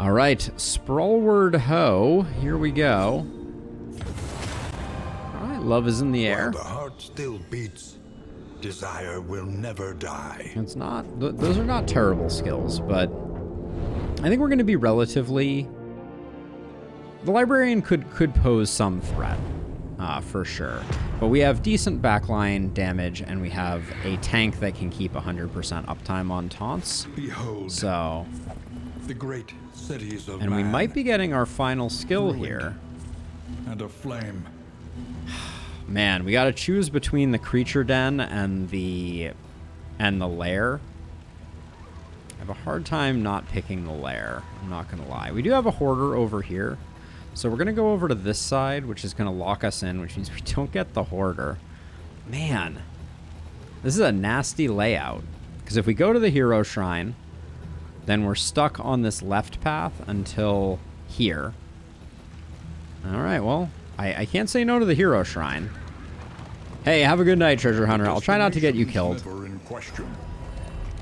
All right, Sprawlward Ho. Here we go. All right, love is in the air. While the heart still beats, desire will never die. It's not, those are not terrible skills, but I think we're going to be relatively... The librarian could pose some threat, for sure. But we have decent backline damage, and we have a tank that can keep 100% uptime on taunts. Behold, So... the great cities of And we might be getting our final skill here. And a flame. Man, we got to choose between the creature den and the lair. I have a hard time not picking the lair. I'm not going to lie. We do have a hoarder over here. So we're going to go over to this side, which is going to lock us in, which means we don't get the hoarder. Man, this is a nasty layout. Because if we go to the hero shrine, then we're stuck on this left path until here. All right, well, I can't say no to the hero shrine. Hey, have a good night, treasure hunter. I'll try not to get you killed.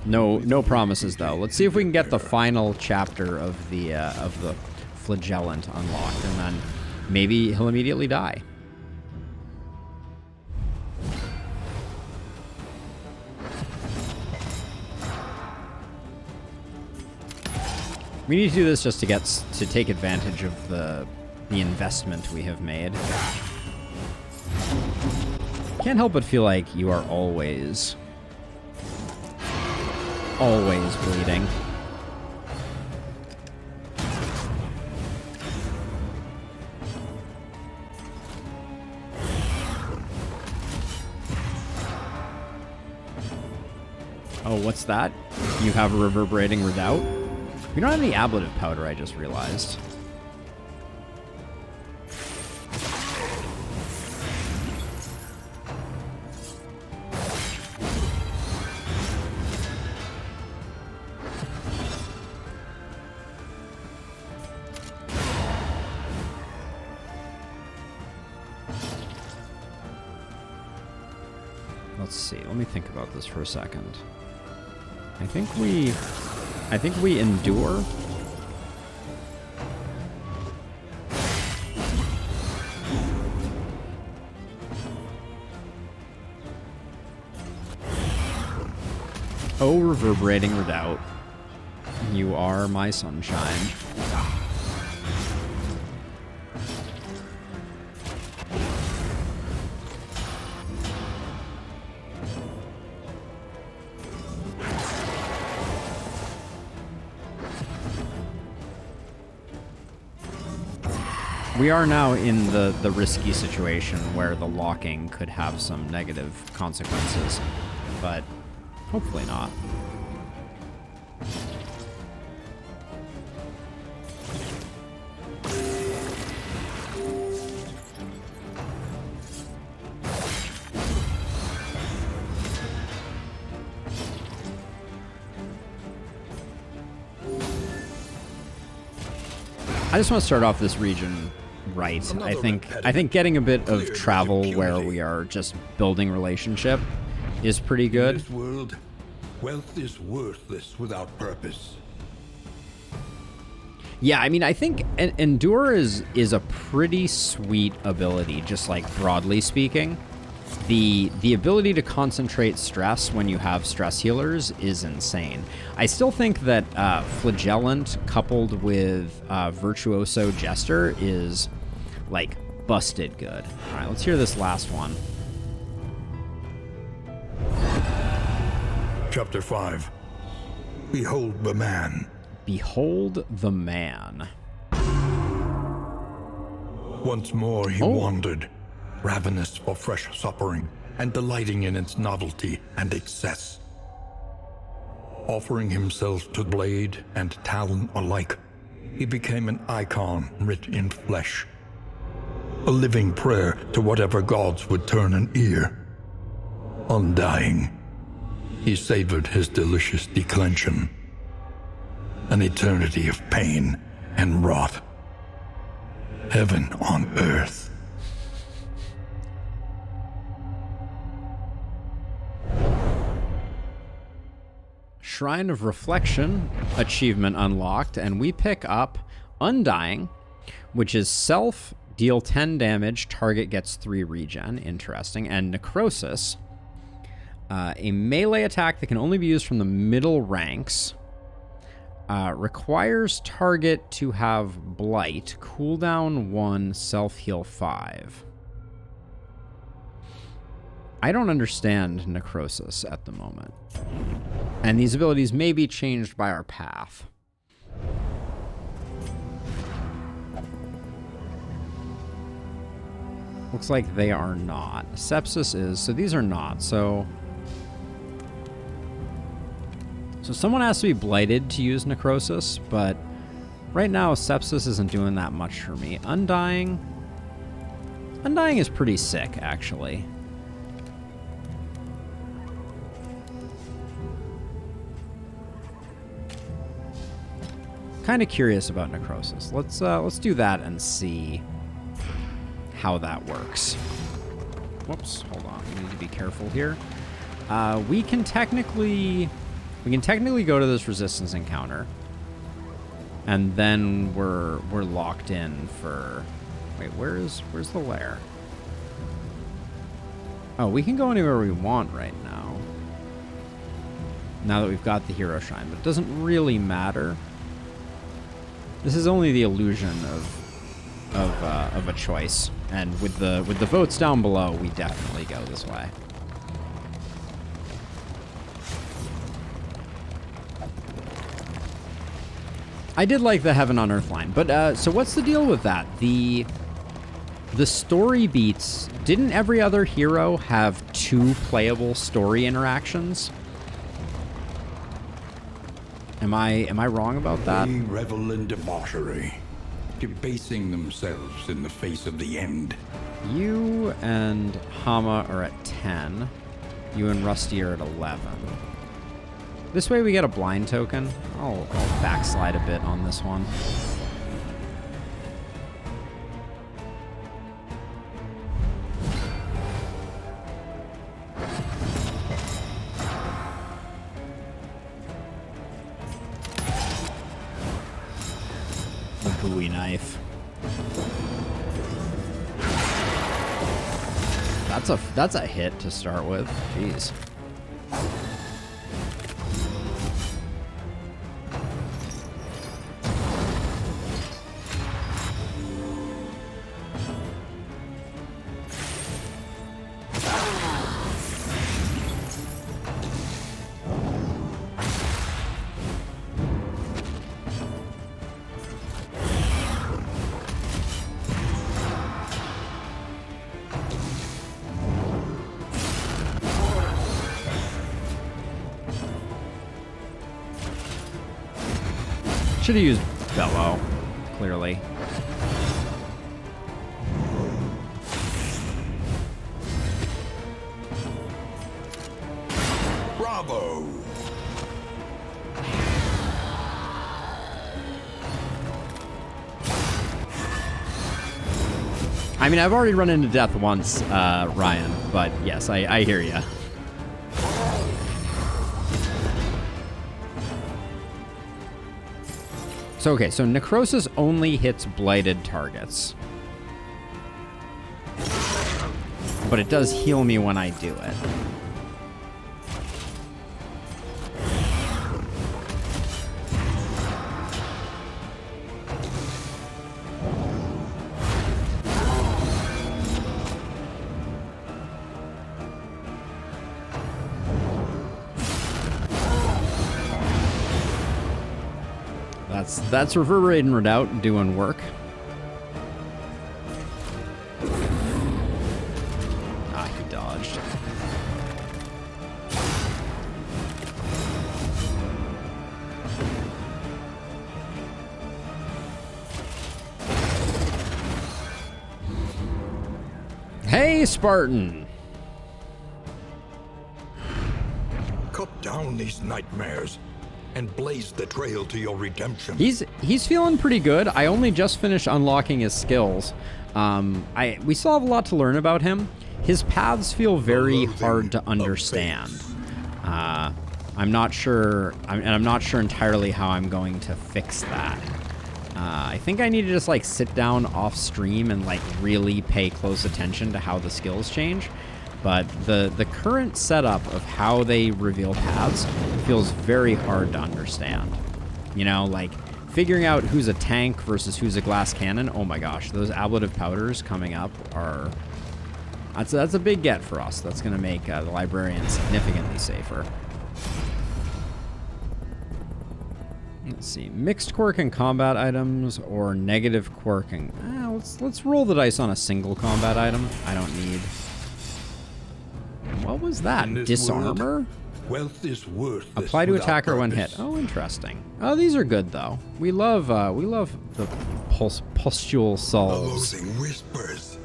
No promises, though. Let's see if we can get the final chapter of the flagellant unlocked, and then maybe he'll immediately die. We need to do this just to take advantage of the investment we have made. Can't help but feel like you are always bleeding. Oh, what's that? You have a reverberating redoubt? We don't have any ablative powder, I just realized. Let's see. Let me think about this for a second. I think we endure. Oh, reverberating redoubt. You are my sunshine. We are now in the risky situation where the locking could have some negative consequences, but hopefully not. I just want to start off this region right. I think getting a bit of travel where we are just building relationship is pretty good. In this world, wealth is worthless without purpose. Yeah, I mean, I think Endure is a pretty sweet ability, just like broadly speaking. The ability to concentrate stress when you have stress healers is insane. I still think that Flagellant coupled with Virtuoso Jester is, like, busted good. All right, let's hear this last one. Chapter 5. Behold the man. Behold the man. Once more he wandered, ravenous for fresh suppering, and delighting in its novelty and excess. Offering himself to blade and talon alike, he became an icon writ in flesh. A living prayer to whatever gods would turn an ear. Undying, he savored his delicious declension. An eternity of pain and wrath. Heaven on earth. Shrine of Reflection achievement unlocked, and we pick up Undying, which is self, deal 10 damage, target gets 3 regen, interesting, and Necrosis, a melee attack that can only be used from the middle ranks, requires target to have Blight, cooldown 1, self-heal 5. I don't understand Necrosis at the moment. And these abilities may be changed by our path. Looks like they are not. Sepsis is, so these are not. So someone has to be blighted to use Necrosis, but right now Sepsis isn't doing that much for me. Undying is pretty sick, actually. Kind of curious about Necrosis. Let's do that and see how that works. Whoops, hold on. We need to be careful here. We can technically go to this resistance encounter, and then we're locked in for. Wait, where's the lair? Oh, we can go anywhere we want right now. Now that we've got the hero shrine, but it doesn't really matter. This is only the illusion of a choice, and with the votes down below, we definitely go this way. I did like the Heaven on Earth line, but so what's the deal with that? The story beats. Didn't every other hero have 2 playable story interactions? Am I wrong about that? They revel in debauchery, debasing themselves in the face of the end. You and Hama are at 10. You and Rusty are at 11. This way we get a blind token. I'll backslide a bit on this one. The Bowie knife. That's a hit to start with. Jeez. Should have used Bellow, clearly. Bravo! I mean, I've already run into death once, Ryan, but yes, I hear ya. So, okay, so Necrosis only hits blighted targets. But it does heal me when I do it. That's Reverberating Redoubt doing work. Ah, he dodged. Hey, Spartan! Cut down these nightmares and blaze the trail to your redemption. He's feeling pretty good. I only just finished unlocking his skills. We still have a lot to learn about him. His paths feel very hard to understand. I'm not sure, and I'm not sure entirely how I'm going to fix that. I think I need to just like sit down off stream and like really pay close attention to how the skills change. But the current setup of how they reveal paths feels very hard to understand. You know, like figuring out who's a tank versus who's a glass cannon. Oh my gosh, those ablative powders coming up are... That's a big get for us. That's going to make the librarian significantly safer. Let's see, mixed quirk and combat items or negative quirking. Let's roll the dice on a single combat item. I don't need. What was that? Disarmor? Wealth is worth. Apply to attacker when hit. Oh, interesting. Oh, these are good though. We love the pustule salves. Whispers.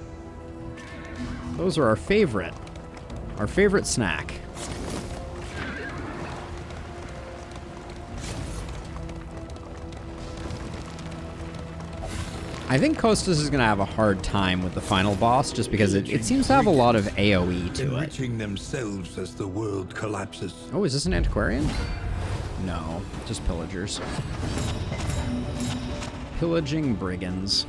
Those are our favorite snack. I think Kostas is going to have a hard time with the final boss just because it seems to have a lot of AoE to it. Enriching themselves as the world collapses. Oh, is this an antiquarian? No, just pillagers. Pillaging brigands.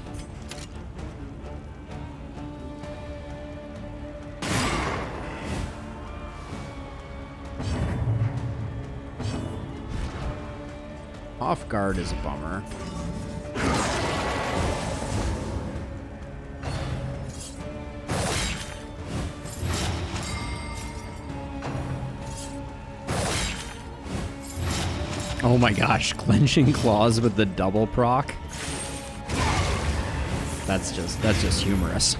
Off guard is a bummer. Oh my gosh, clenching claws with the double proc. That's just humorous.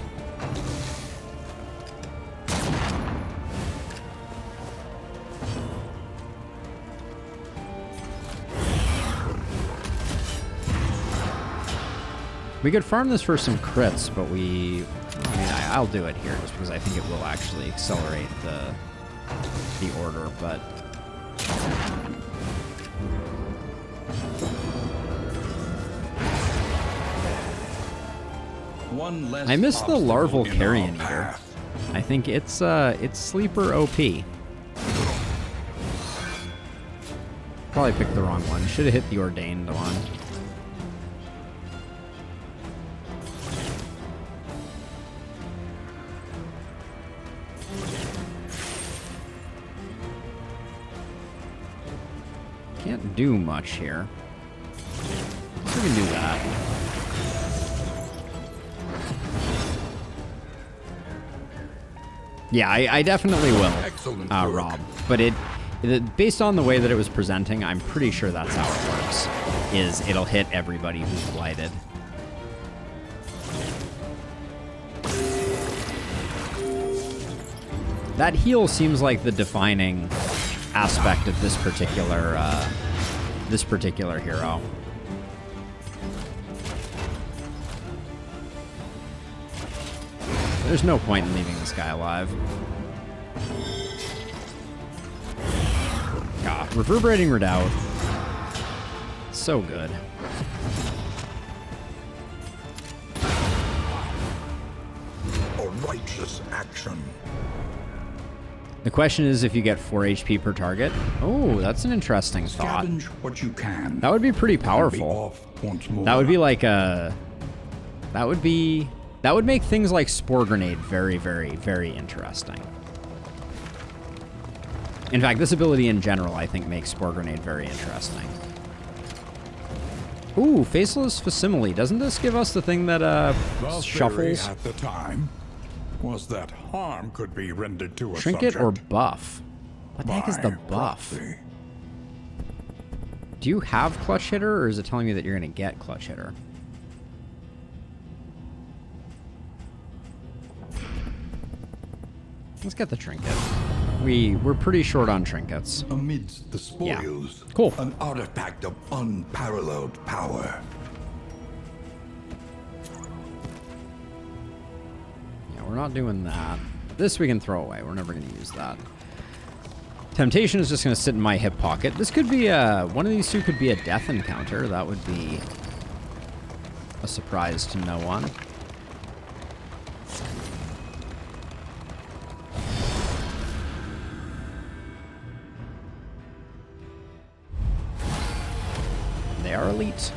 We could farm this for some crits, but I'll do it here just because I think it will actually accelerate the order, but I miss the larval carrion eater. I think it's sleeper OP. Probably picked the wrong one. Should have hit the ordained one. Can't do much here. So we can do that. Yeah, I definitely will, Rob. But based on the way that it was presenting, I'm pretty sure that's how it works. Is it'll hit everybody who's blighted. That heal seems like the defining aspect of this particular hero. There's no point in leaving this guy alive. God, reverberating redoubt. So good. A righteous action. The question is if you get 4 HP per target. Oh, that's an interesting thought. Scavenge what you can. That would be pretty powerful. That would be like a... That would make things like Spore Grenade very, very, very interesting. In fact, this ability in general, I think, makes Spore Grenade very interesting. Ooh, Faceless Facsimile. Doesn't this give us the thing that, shuffles? At the time was that harm could be rendered to a Trinket subject or buff? What the heck is the buff? proxy. Do you have Clutch Hitter, or is it telling me that you're going to get Clutch Hitter? Let's get the trinket. We're pretty short on trinkets. Amidst the spoils, yeah. Cool. An artifact of unparalleled power. Yeah, we're not doing that. This we can throw away. We're never going to use that. Temptation is just going to sit in my hip pocket. This could be one of these two could be a death encounter. That would be a surprise to no one. are elite.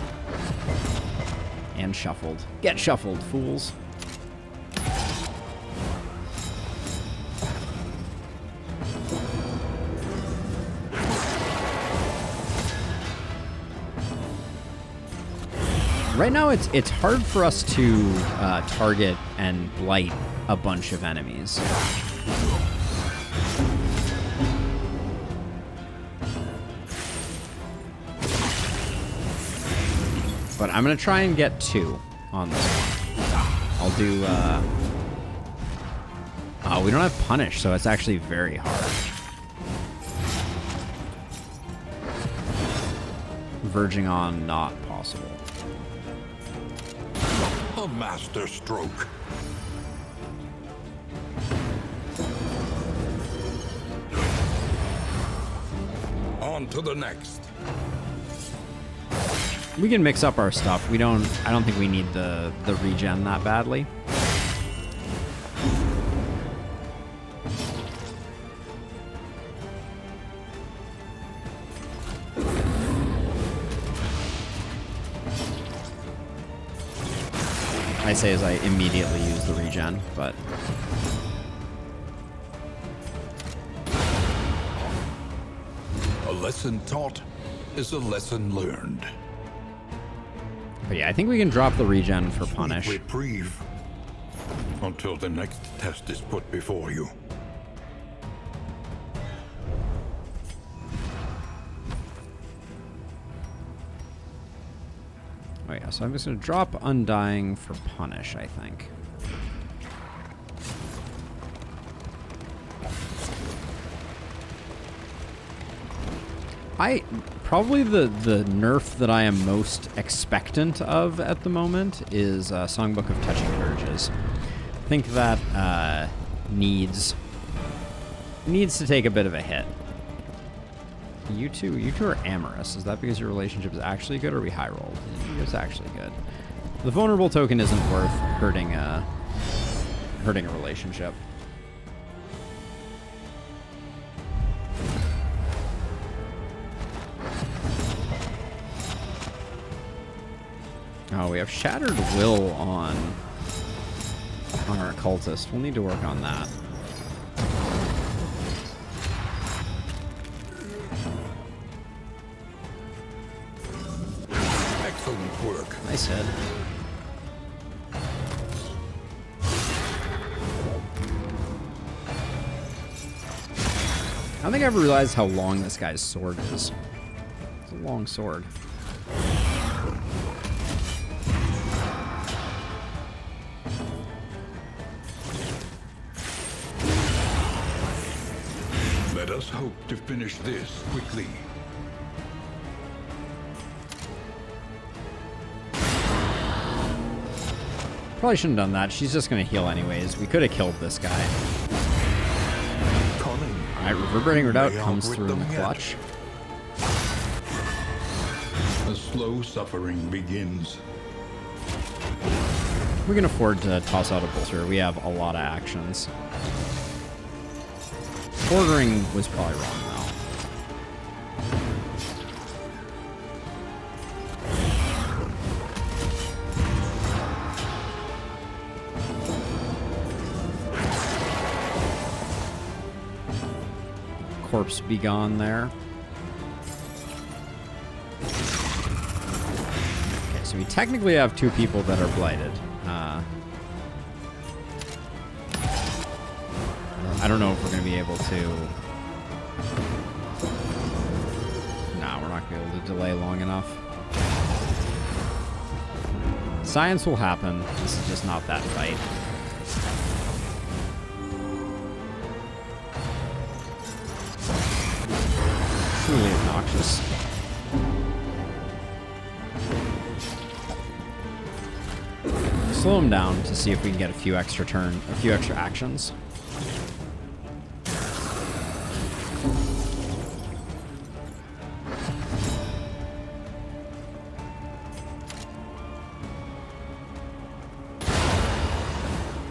And shuffled. Get shuffled, fools. Right now, it's hard for us to target and blight a bunch of enemies. But I'm going to try and get 2 on this one. I'll do... Oh, we don't have Punish, so it's actually very hard. Verging on not possible. A master stroke. On to the next. We can mix up our stuff. I don't think we need the regen that badly. I say as I immediately use the regen, but A lesson taught is a lesson learned. yeah, I think we can drop the regen for Punish. Reprieve until the next test is put before you. Oh yeah, so I'm just going to drop Undying for Punish, I think. Probably the nerf that I am most expectant of at the moment is Songbook of Touching Urges. I think that needs to take a bit of a hit. You two are amorous. Is that because your relationship is actually good, or are we high rolled? It's actually good. The vulnerable token isn't worth hurting a relationship. Oh, we have Shattered Will on our occultist. We'll need to work on that. Excellent work. Nice hit. I don't think I ever realized how long this guy's sword is. It's a long sword. Let us hope to finish this quickly. Probably shouldn't have done that. She's just going to heal anyways. We could have killed this guy. Cunning. Alright, Reverberating Redoubt comes through in the clutch. The slow suffering begins. We can afford to toss out a bolter. We have a lot of actions. Ordering was probably wrong, though. Corpse be gone there. Okay, so we technically have 2 people that are blighted. I don't know if we're going to be able to... Nah, we're not going to be able to delay long enough. Science will happen. This is just not that fight. Truly obnoxious. Slow him down to see if we can get a few extra actions.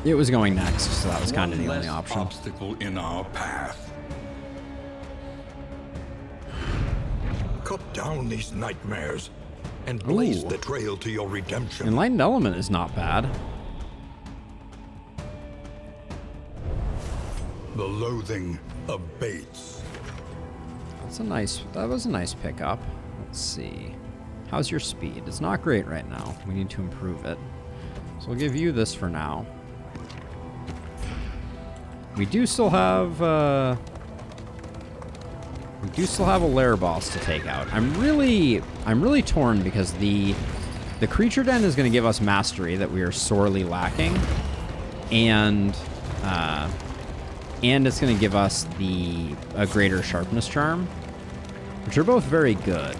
It was going next, so that was kind of the only option. Obstacle in our path. Cut down these nightmares and blaze Ooh. the trail to your redemption. Enlightened Element is not bad. The loathing abates. That was a nice pickup. Let's see. How's your speed? It's not great right now. We need to improve it. So we'll give you this for now. We do still have a lair boss to take out. I'm really torn because the creature den is going to give us mastery that we are sorely lacking, and it's going to give us a greater sharpness charm, which are both very good.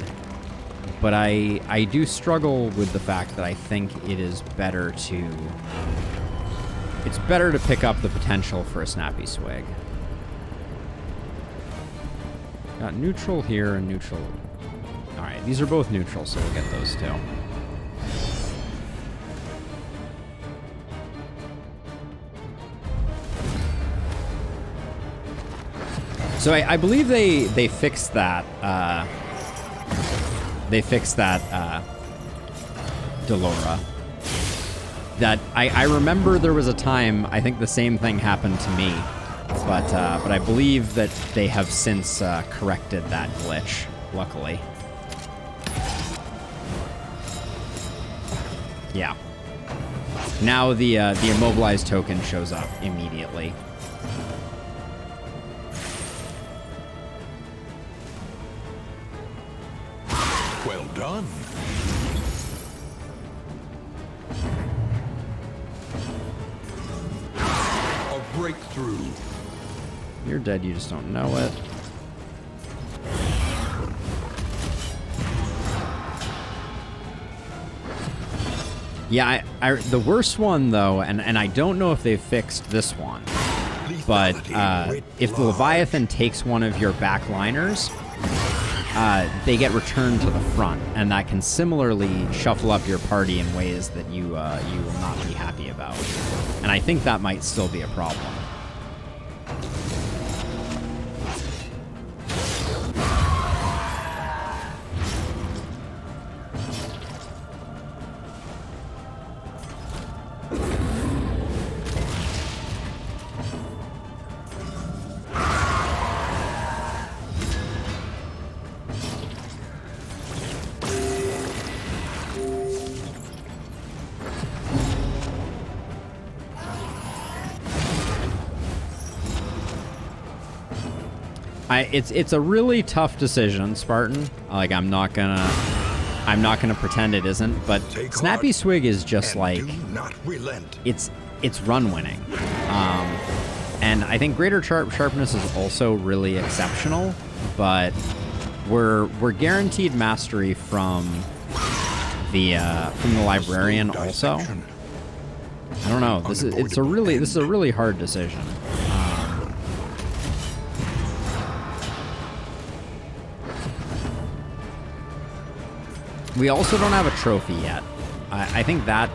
But I do struggle with the fact that I think it is better to pick up the potential for a snappy swig. Got neutral here and neutral. All right, these are both neutral, so we'll get those two. So I believe they fixed that. They fixed that Delora. That I remember there was a time, I think the same thing happened to me, but I believe that they have since corrected that glitch, luckily. Yeah. Now the immobilized token shows up immediately. Well done. A breakthrough. You're dead, you just don't know it. Yeah, the worst one, though, and I don't know if they've fixed this one, but if the Leviathan takes one of your back liners, they get returned to the front, and that can similarly shuffle up your party in ways that you will not be happy about. And I think that might still be a problem. It's a really tough decision, Spartan. Like, I'm not gonna pretend it isn't, but Snappy Swig is just like, it's run winning. And I think Greater Sharpness is also really exceptional, but we're guaranteed mastery from the Librarian also. I don't know. This is a really hard decision. We also don't have a trophy yet. I think that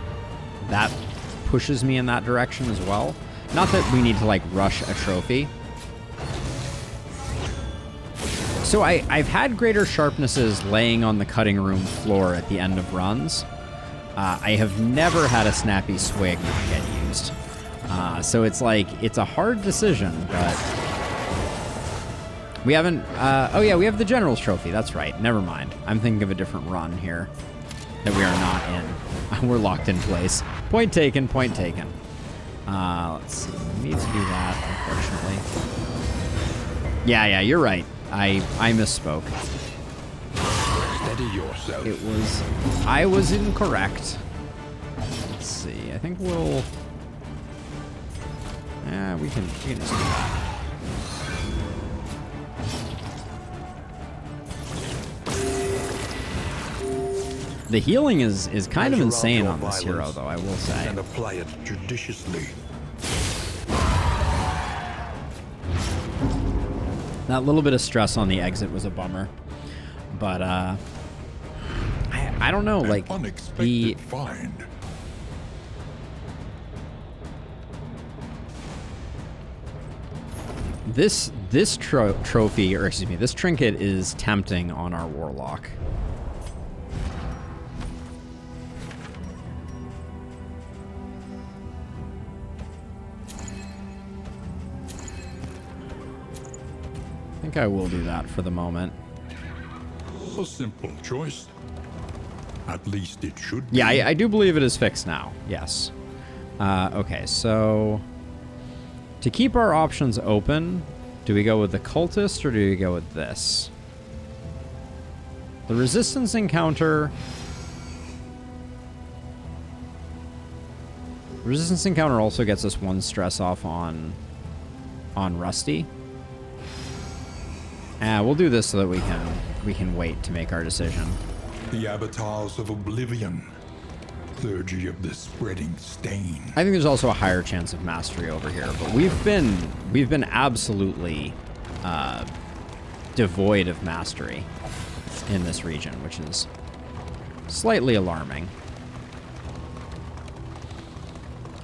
pushes me in that direction as well. Not that we need to like rush a trophy. So I've had Greater Sharpnesses laying on the cutting room floor at the end of runs. I have never had a Snappy Swig not get used. So it's like, it's a hard decision, but we haven't, oh yeah, we have the General's Trophy, that's right, never mind. I'm thinking of a different run here that we are not in. We're locked in place. Point taken, point taken. Let's see, we need to do that, unfortunately. Yeah, you're right. I misspoke. Steady yourself. I was incorrect. Let's see, I think we'll, yeah, we can just do that. The healing is kind of insane on this hero, though, I will say. And apply it judiciously. That little bit of stress on the exit was a bummer, but I don't know, like unexpected find. This trophy, or excuse me, this trinket is tempting on our warlock. think I will do that for the moment. A simple choice. At least it should be. Yeah, I do believe it is fixed now. Yes. Okay, so to keep our options open, do we go with the cultist or do we go with this? The resistance encounter. Resistance encounter also gets us 1 stress off on Rusty. We'll do this so that we can wait to make our decision. The avatars of oblivion. Clergy of the spreading stain. I think there's also a higher chance of mastery over here, but we've been absolutely devoid of mastery in this region, which is slightly alarming.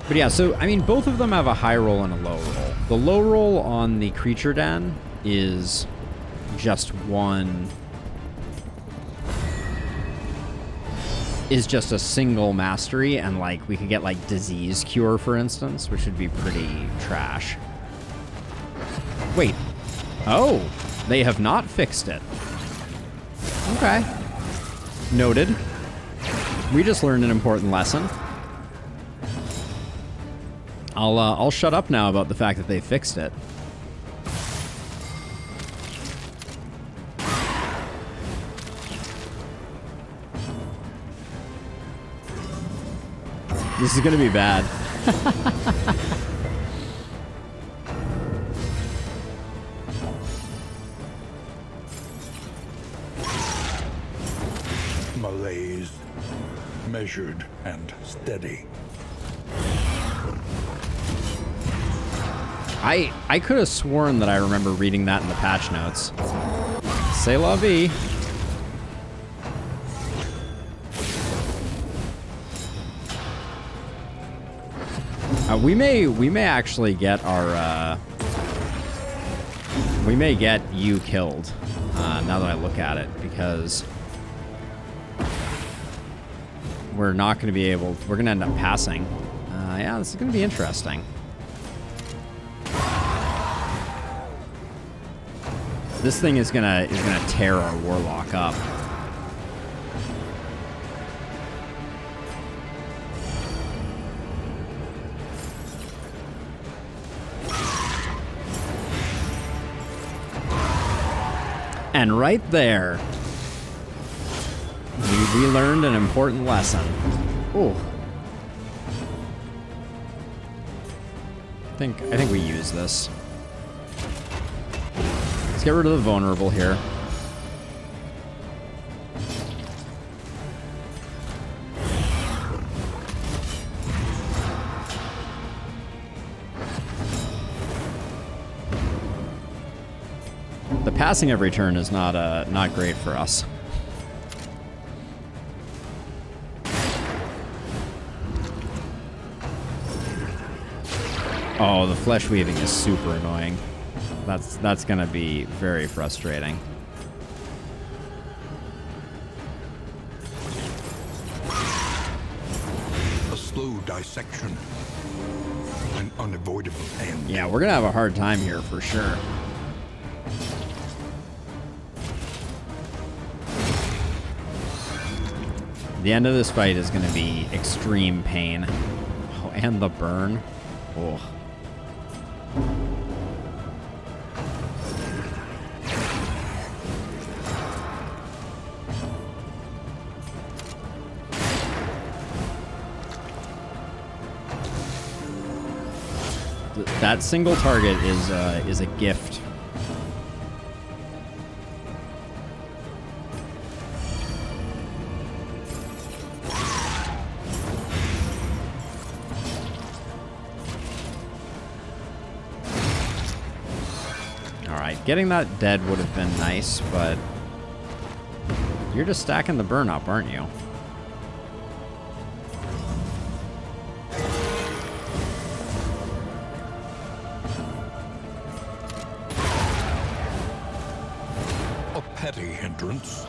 But yeah, so I mean, both of them have a high roll and a low roll. The low roll on the creature den is just a single mastery, and like we could get like disease cure, for instance, which would be pretty trash. Wait. Oh, they have not fixed it. Okay. Noted. We just learned an important lesson. I'll shut up now about the fact that they fixed it. This is gonna be bad. Malaise, measured and steady. I could have sworn that I remember reading that in the patch notes. C'est la vie. We may actually get our we may get you killed now that I look at it, because we're not going to be able. We're going to end up passing. Yeah, this is going to be interesting. This thing is gonna tear our warlock up. And right there, we learned an important lesson. Oh, I think we use this. Let's get rid of the vulnerable here. The passing every turn is not great for us. Oh, the flesh weaving is super annoying. That's gonna be very frustrating. A slow dissection. An unavoidable end. Yeah, we're gonna have a hard time here for sure. The end of this fight is gonna be extreme pain. Oh, and the burn. Oh. That single target is a gift. All right, getting that dead would have been nice, but you're just stacking the burn up, aren't you? Petty hindrance.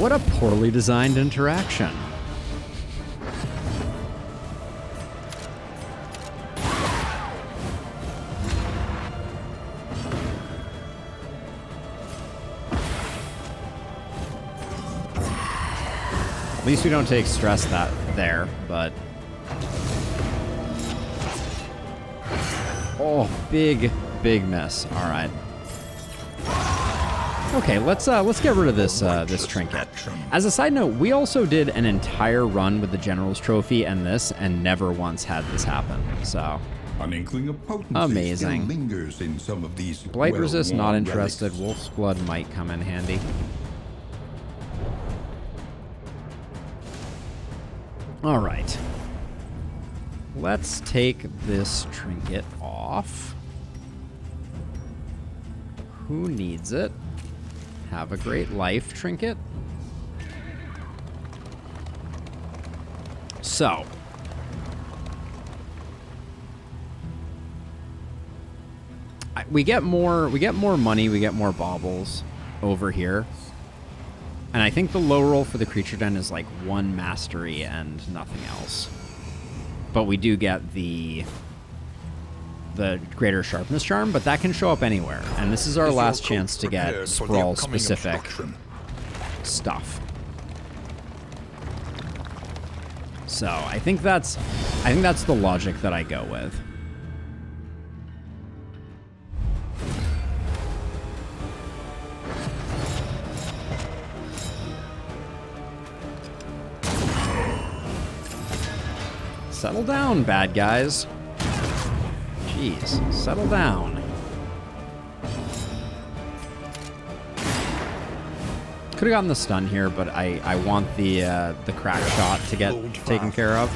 What a poorly designed interaction. At least we don't take stress there, but... Oh, big miss. All right. Okay, let's get rid of this this trinket. As a side note, we also did an entire run with the General's Trophy and this, and never once had this happen. So An inkling of potency amazing. still lingers in some of these Blight resist, not well-worn interested. relics. Wolf's blood might come in handy. All right. Let's take this trinket off. Who needs it? Have a great life trinket. So. We get more money, we get more baubles over here. And I think the low roll for the creature den is like 1 mastery and nothing else. But we do get the greater sharpness charm, but that can show up anywhere. And this is our Is your last coat chance to get prepared for the sprawl upcoming specific obstruction? stuff. So I think that's the logic that I go with. Settle down, bad guys. Jeez, settle down. Could have gotten the stun here, but I want the crack shot to get taken care of.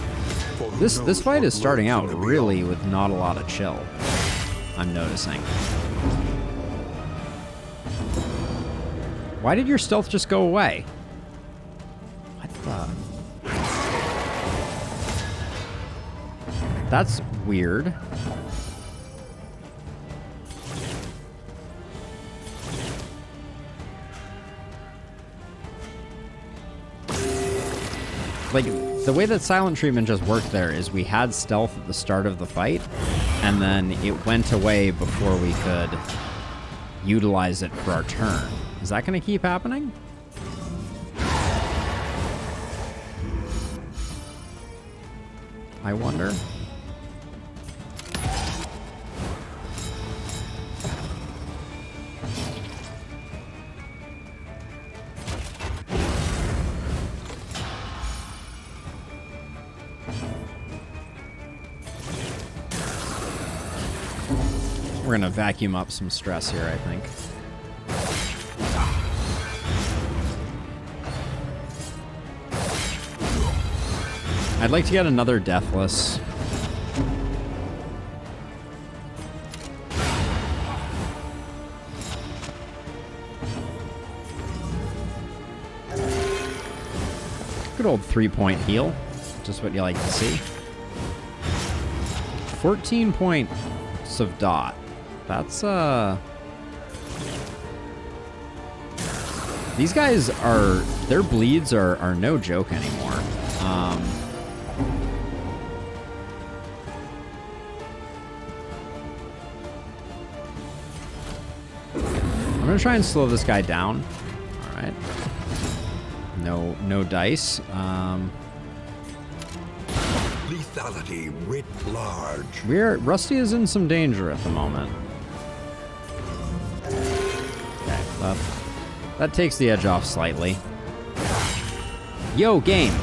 This fight is starting out really with not a lot of chill, I'm noticing. Why did your stealth just go away? What the? That's weird. Like, the way that silent treatment just worked there is we had stealth at the start of the fight, and then it went away before we could utilize it for our turn. Is that going to keep happening? I wonder. We're gonna vacuum up some stress here, I think. I'd like to get another Deathless. Good old 3-point heal. Just what you like to see. 14 points of dot. That's, these guys are, their bleeds are no joke anymore. I'm gonna try and slow this guy down. All right. No dice. Lethality writ large. Rusty is in some danger at the moment. Okay, that takes the edge off slightly. Yo, game.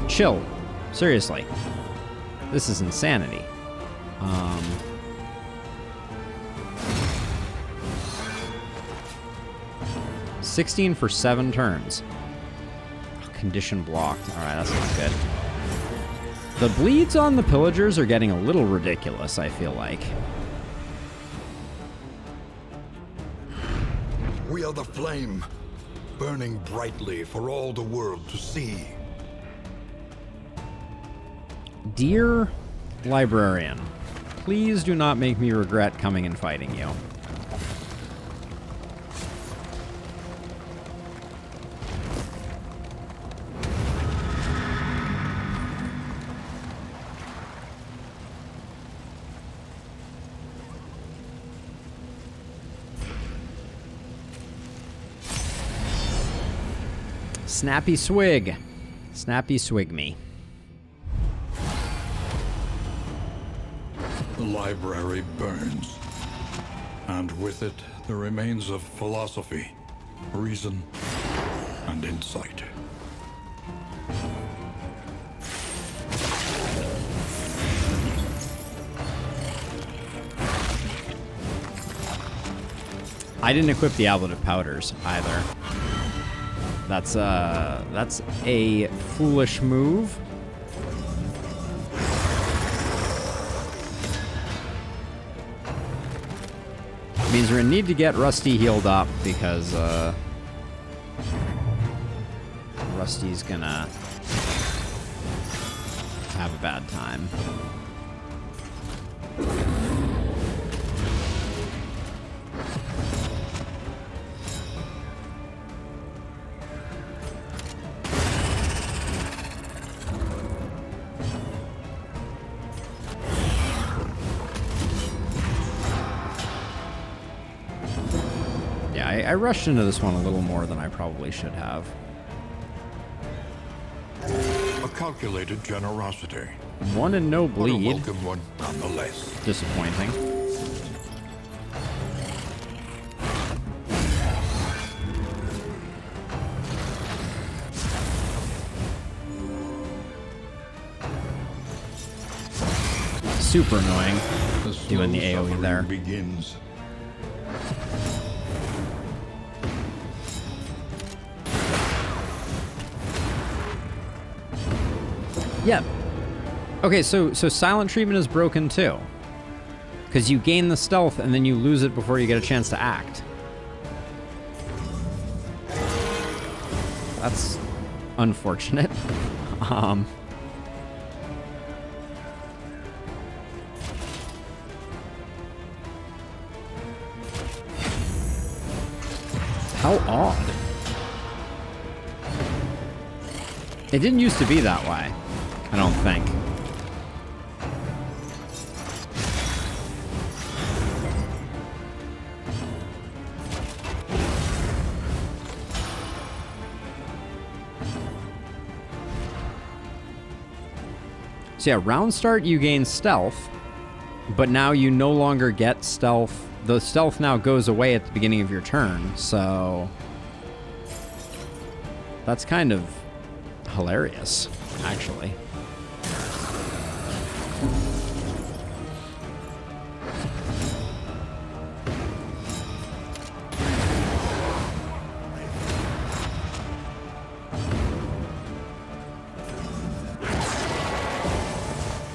Chill. Seriously. This is insanity. 16 for 7 turns. Oh, condition blocked. All right, that's not good. The bleeds on the pillagers are getting a little ridiculous, I feel like. We are the flame, burning brightly for all the world to see. Dear librarian, please do not make me regret coming and fighting you. Snappy swig. Snappy swig me. The library burns, and with it the remains of philosophy, reason, and insight. I didn't equip the ablative powders either. That's a foolish move. Means we're gonna need to get Rusty healed up because Rusty's gonna have a bad time. I rushed into this one a little more than I probably should have. A calculated generosity. One and no But a bleed. welcome one nonetheless. Disappointing. Super annoying doing the AoE there. Begins. Yeah. Okay, so silent treatment is broken too. Because you gain the stealth and then you lose it before you get a chance to act. That's unfortunate. How odd. It didn't used to be that way, I don't think. So yeah, round start you gain stealth, but now you no longer get stealth. The stealth now goes away at the beginning of your turn, so that's kind of hilarious, actually.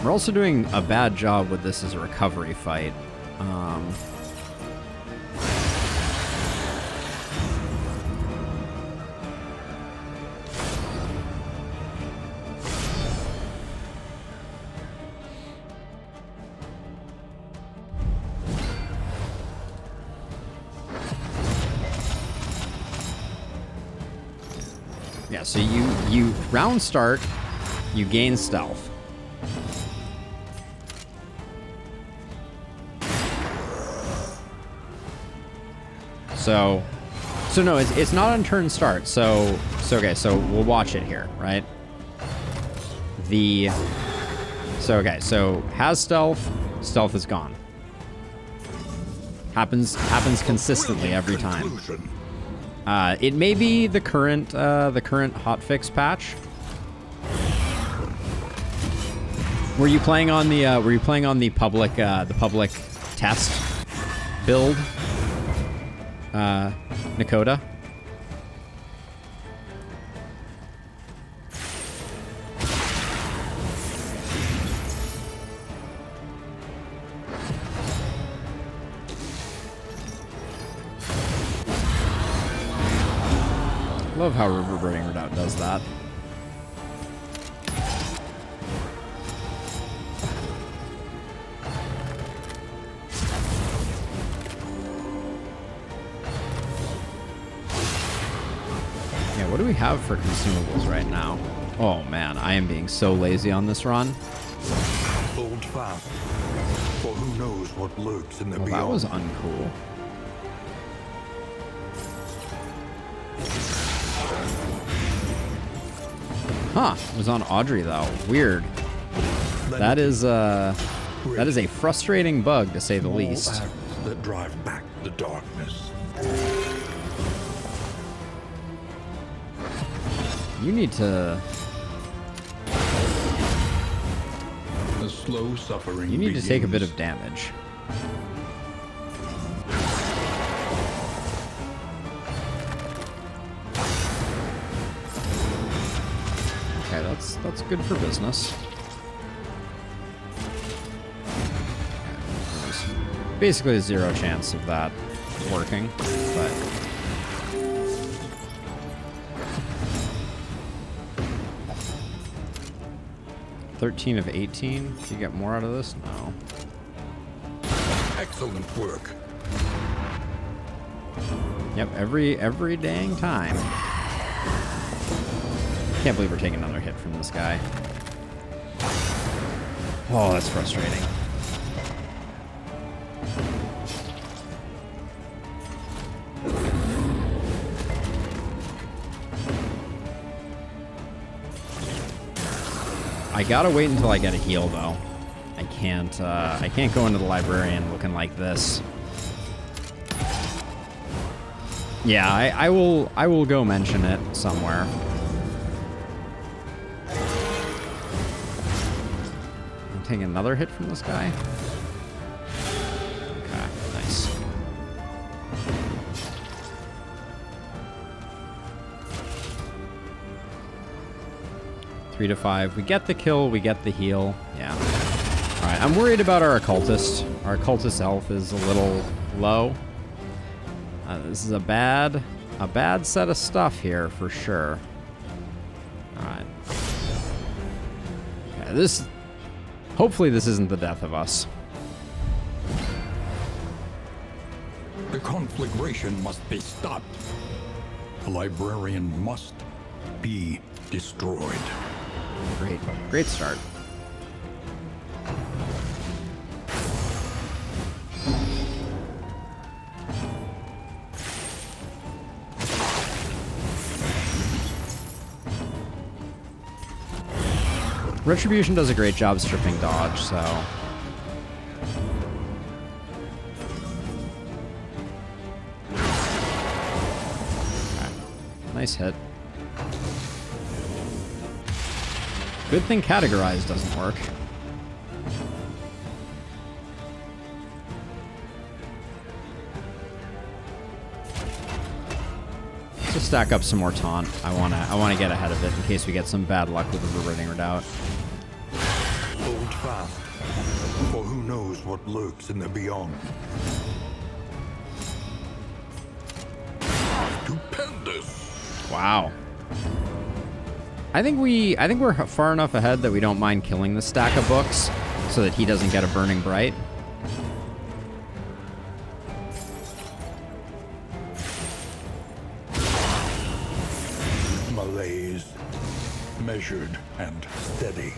We're also doing a bad job with this as a recovery fight. Yeah, so you round start, you gain stealth. So no, it's not on turn start. So okay, so we'll watch it here, right? So has stealth, stealth is gone. Happens consistently every time. It may be the current hotfix patch. Were you playing on the public test build? Nakota? Love how Reverberating Redoubt does that. Yeah, what do we have for consumables right now? Oh man, I am being so lazy on this run. Hold fast, for who knows what lurks in the beyond. That was uncool. Huh. It was on Audrey, though. Weird. That is a frustrating bug, to say the least. Acts that drive back the darkness. You need to... The slow suffering. You need to take a bit of damage. Okay, that's good for business. There's basically a 0 chance of that working, but 13 of 18. Do you get more out of this? No. Excellent work. Yep, every dang time. Can't believe we're taking another hit from this guy. Oh, that's frustrating. I gotta wait until I get a heal, though. I can't go into the librarian looking like this. Yeah, I will go mention it somewhere. I'm taking another hit from this guy. Okay, nice. Three to 5. We get the kill, we get the heal. Yeah. Alright, I'm worried about our occultist. Our occultist health is a little low. This is a bad set of stuff here for sure. Alright. Okay, hopefully this isn't the death of us. The conflagration must be stopped. The librarian must be destroyed. Great start. Retribution does a great job stripping dodge, so... Okay. Nice hit. Good thing categorize doesn't work. Let's stack up some more taunt. I wanna get ahead of it in case we get some bad luck with the reverting redoubt. Hold fast, for who knows what lurks in the beyond. Stupendous! Wow. I think we're far enough ahead that we don't mind killing the stack of books so that he doesn't get a burning bright. Malaise, measured and steady.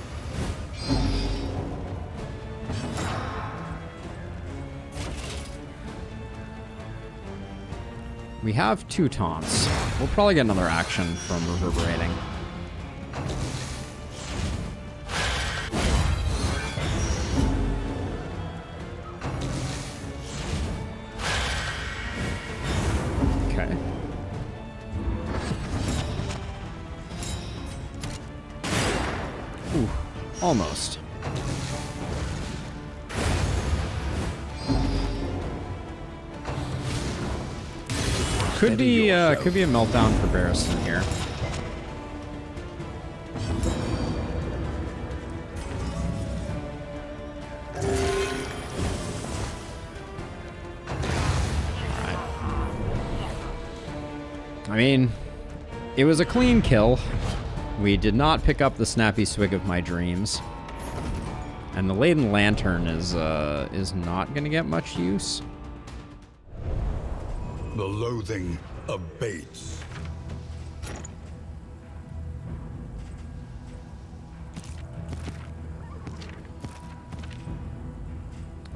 We have 2 taunts. We'll probably get another action from reverberating. Okay. Ooh, almost. Could be a meltdown for Barristan here. Alright. I mean, it was a clean kill. We did not pick up the snappy swig of my dreams. And the Laden Lantern is not gonna get much use. The loathing abates.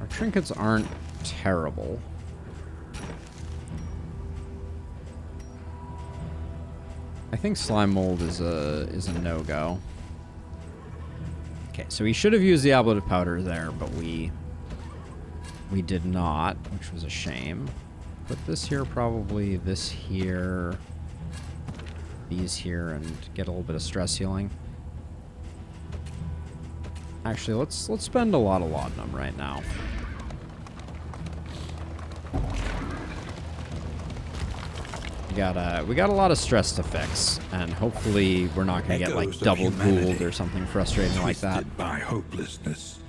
Our trinkets aren't terrible. I think slime mold is a no-go. Okay, so we should have used the ablative powder there, but we did not, which was a shame. Put this here, probably this here, these here, and get a little bit of stress healing. Actually, let's spend a lot of laudanum right now. We got a lot of stress to fix, and hopefully we're not gonna get like double Gould or something frustrating like that. Twisted by hopelessness.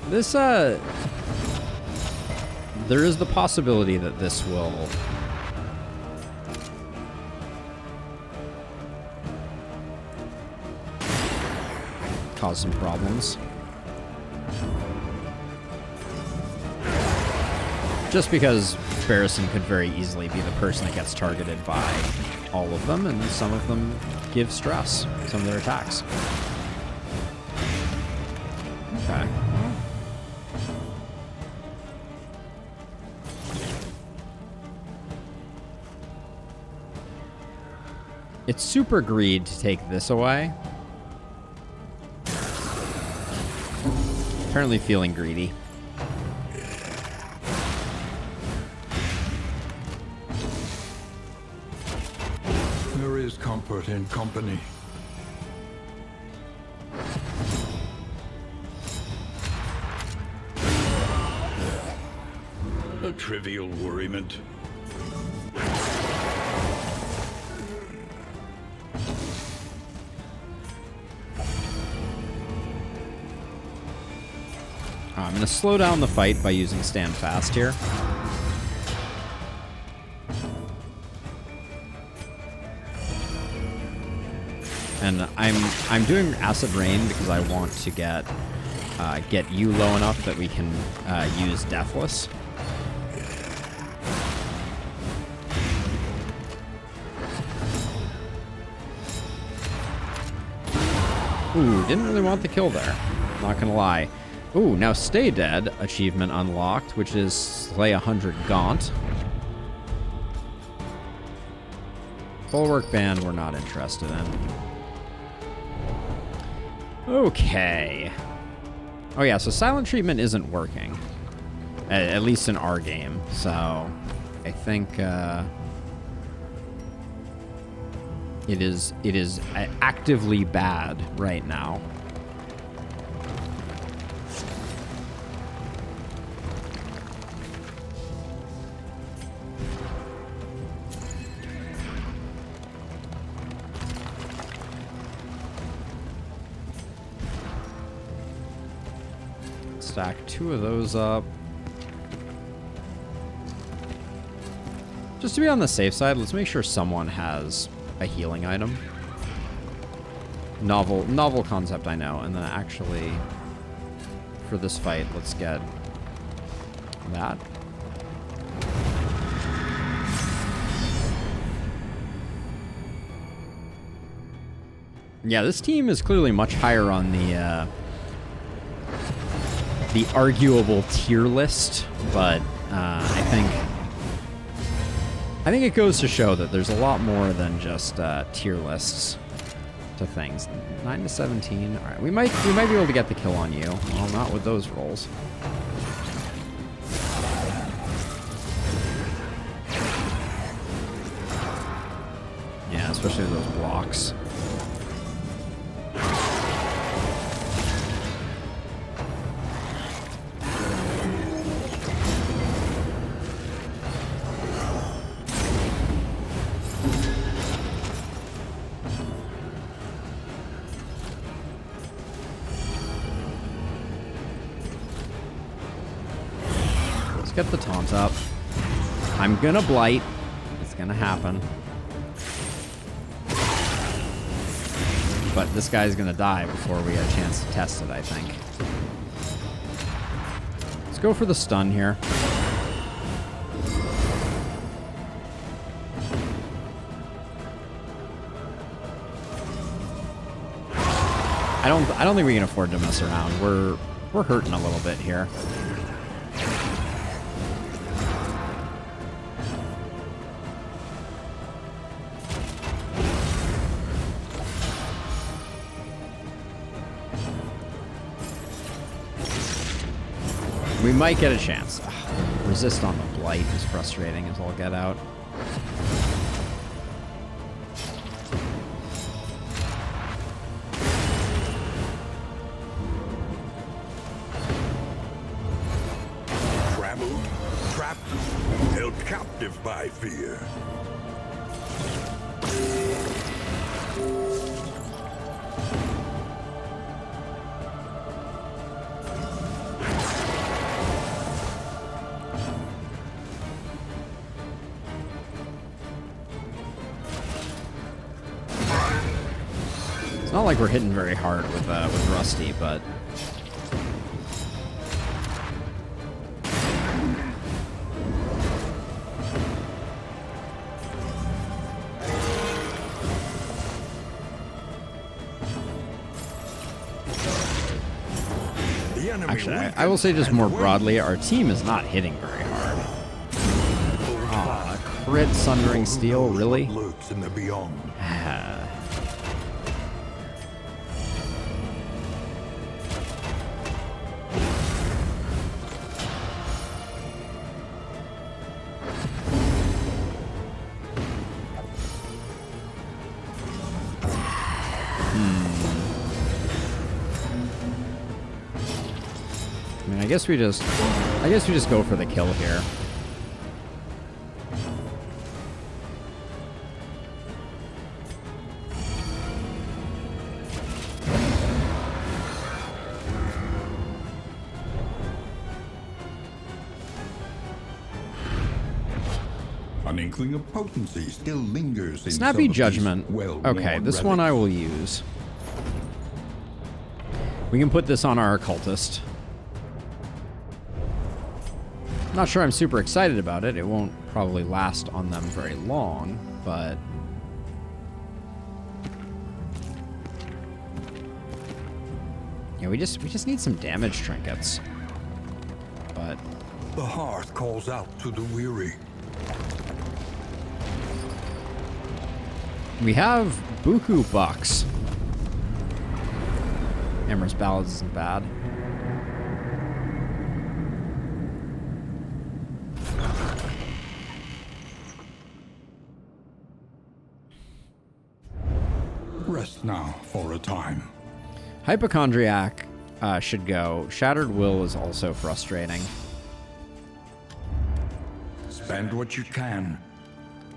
This there is the possibility that this will cause some problems. Just because Barrison could very easily be the person that gets targeted by all of them, and some of them give stress, some of their attacks. Okay. It's super greed to take this away. Apparently feeling greedy. There is comfort in company. A trivial worriment. I'm going to slow down the fight by using Stand Fast here. And I'm doing Acid Rain because I want to get you low enough that we can use Deathless. Ooh, didn't really want the kill there. Not gonna lie. Ooh, now Stay Dead achievement unlocked, which is Slay 100 Gaunt. Bulwark Band we're not interested in. Okay. Oh yeah, so Silent Treatment isn't working. At least in our game. So I think it is actively bad right now. Stack 2 of those up. Just to be on the safe side, let's make sure someone has a healing item. Novel concept, I know. And then actually, for this fight, let's get that. Yeah, this team is clearly much higher on the arguable tier list, but I think it goes to show that there's a lot more than just tier lists to things. 9 to 17. All right, we might be able to get the kill on you. Well, not with those rolls. Yeah, especially with those blocks. Get the taunt up. I'm gonna blight. It's gonna happen. But this guy's gonna die before we get a chance to test it, I think. Let's go for the stun here. I don't think we can afford to mess around. We're hurting a little bit here. We might get a chance. Ugh, resist on the blight is frustrating as all get out. Traveled, trapped, held captive by fear. It's not like we're hitting very hard with Rusty, but actually, I will say just more broadly, our team is not hitting very hard. Aw, crit Sundering Steel, really? Lurks in the beyond. I mean, I guess we just go for the kill here. An inkling of potency still lingers in Snappy some of these Judgment. well-worn Okay, this one relics. I will use. We can put this on our occultist. Not sure I'm super excited about it. It won't probably last on them very long, but yeah, we just need some damage trinkets. But The hearth calls out to the weary. we have Buku Bucks. Amorous Ballads isn't bad. Rest now for a time. Hypochondriac should go. Shattered Will is also frustrating. Spend what you can,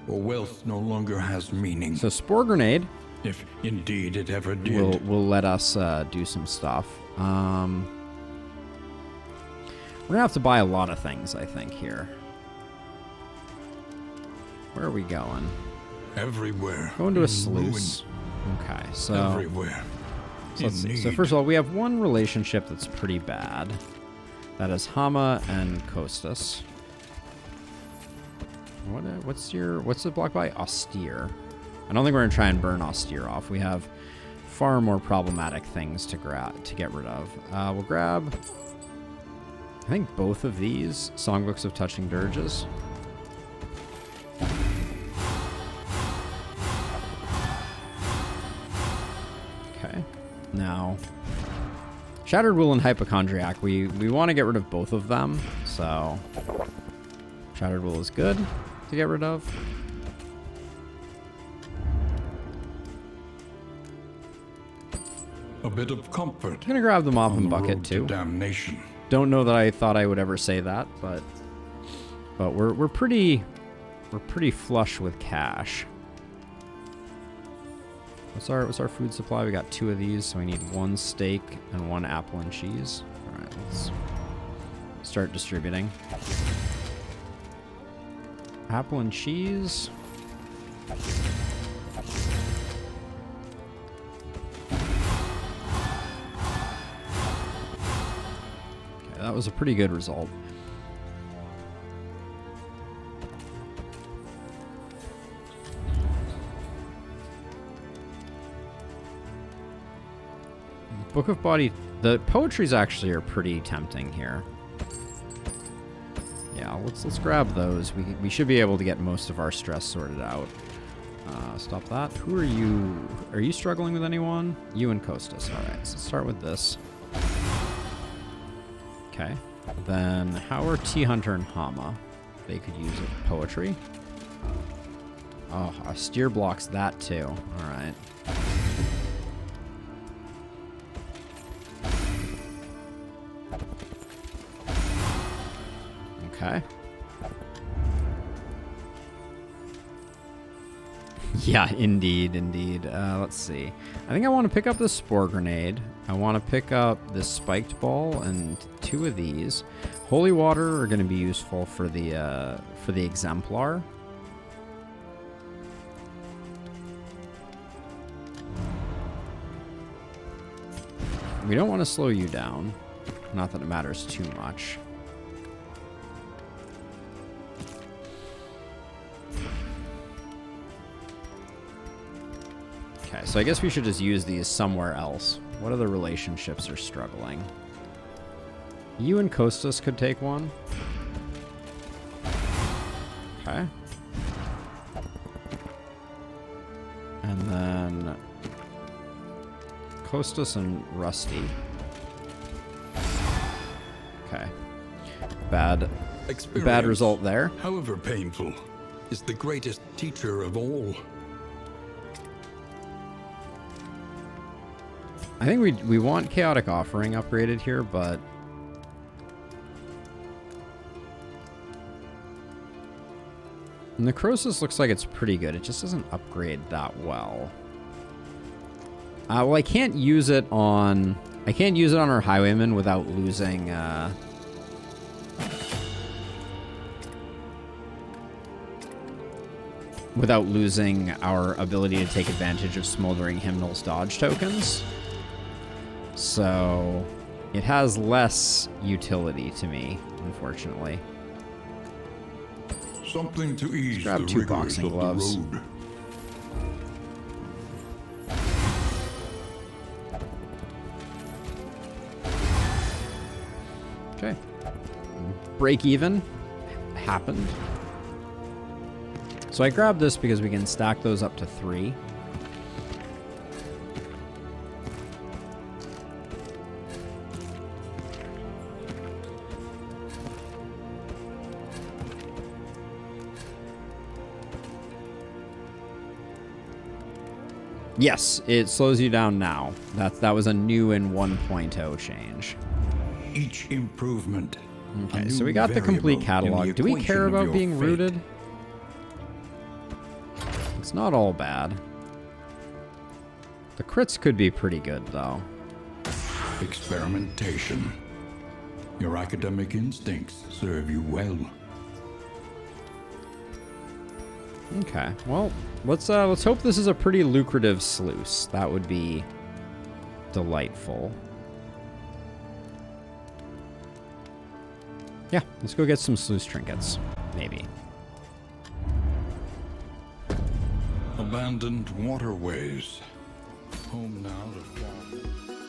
or wealth no longer has meaning. So Spore Grenade If indeed it ever did. will let us do some stuff. We're gonna have to buy a lot of things, I think, here. Where are we going? Everywhere. Going to a in sluice. Okay, so, ruin. Everywhere. let's In see. So need. first of all, we have one relationship that's pretty bad. That is Hama and Kostas. What's the block by? Austere. I don't think we're gonna try and burn Austere off. We have far more problematic things to get rid of. We'll grab, I think, both of these Songbooks of Touching Dirges. Okay. Now, Shattered Will and Hypochondriac, we want to get rid of both of them, so Shattered Will is good to get rid of. A bit of comfort. I'm gonna grab the mop on and the bucket road to too. damnation. Don't know that I thought I would ever say that, but we're pretty flush with cash. What's our food supply? We got 2 of these, so we need 1 steak and 1 apple and cheese. All right, let's start distributing. Apple and cheese. Okay, that was a pretty good result. Book of Body, the poetries actually are pretty tempting here. Yeah, let's grab those. We should be able to get most of our stress sorted out. Stop that. Who are you? Are you struggling with anyone? You and Kostas. All right, so let's start with this. Okay. Then how are T Hunter and Hama? They could use it. Poetry. Oh, austere blocks that too. All right. Okay. Yeah, indeed, indeed. Let's see. I think I want to pick up the Spore Grenade. I want to pick up this Spiked Ball and 2 of these. Holy Water are going to be useful for the Exemplar. We don't want to slow you down. Not that it matters too much. Okay, so I guess we should just use these somewhere else. What other relationships are struggling? You and Kostas could take one. Okay. And then Kostas and Rusty. Okay. Bad result there. However painful, is the greatest teacher of all. I think we want Chaotic Offering upgraded here, but Necrosis looks like it's pretty good. It just doesn't upgrade that well. Well, I can't use it on our Highwayman without losing our ability to take advantage of Smoldering Hymnal's dodge tokens. So it has less utility to me, unfortunately. Something to ease grab the 2 rigors boxing of gloves. the road. Okay. Break even happened. So I grabbed this because we can stack those up to 3. Yes, it slows you down now. That was a new in 1.0 change. Each improvement. Okay, so we got the complete catalog. Do we care about being rooted? It's not all bad. The crits could be pretty good, though. Experimentation. Your academic instincts serve you well. Okay, well, let's hope this is a pretty lucrative sluice. That would be delightful. Yeah, let's go get some sluice trinkets, maybe. Abandoned waterways. Home now to farm.